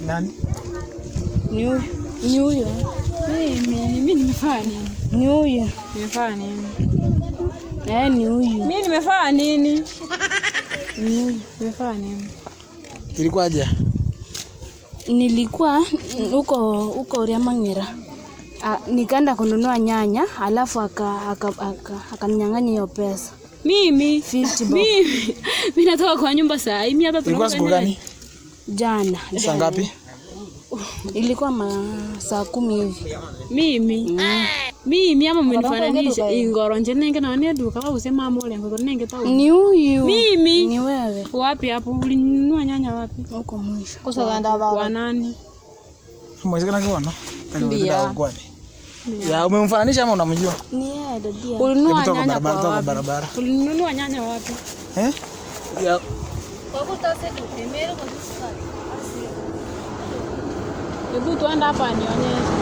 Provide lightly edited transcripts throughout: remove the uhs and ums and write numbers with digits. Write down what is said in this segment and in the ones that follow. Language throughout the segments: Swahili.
Nani? Ni huyo. Mimi nimefanya nini? Ni huyo. Nimefanya nini? Ni huyu. Mimi nimefanya nini? Ni huyu. Nimefanya nini? Ilikuwaje? Nilikuwa huko Riamangira. Nikaenda kununua nyanya, alafu akaninyang'anya hiyo pesa. Mimi 50 bob. Mimi natoka kwa nyumba saa hii. Mimi hata tulikuwa siku gani? Jana. Saa ngapi? Ilikuwa saa 10 hivi. Mimi ama mmenifananisha ingoronje nenge na wane duka au usema mole ngoro nenge tao. Ni huyu. Mimi. Ni wewe. Wapi hapo ulinunua nyanya wapi? Huko mwisho. Kwa nani? Mwezekana kiona? Ndio. Ya umemfananisha ama unamjua? Ni yeye dadia. Ulinunua nyanya kwa barabara. Ulinunua nyanya wapi? Ya. Hebu tuende hapa nionyeshe.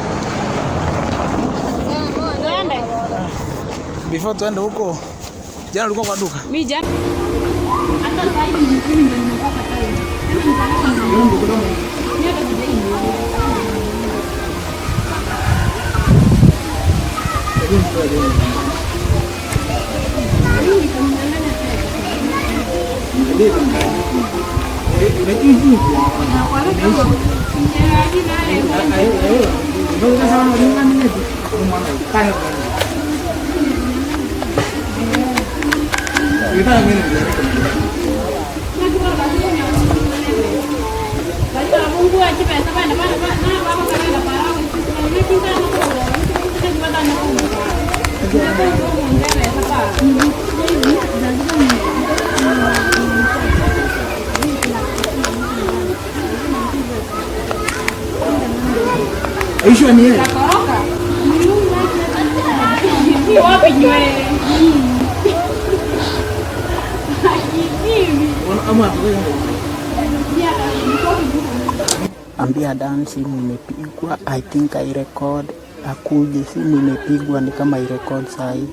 Before tuende huko. Jana ulikuwa kwa duka? Mimi jana. Hata sasa hivi ndio nimekuwa Aisha ni yeye. Ni wapi nywele? Ambia Dan simu imepigwa. I think I record. Akuje simu imepigwa ni kama I record saa hii.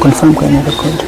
Confirm kwa record.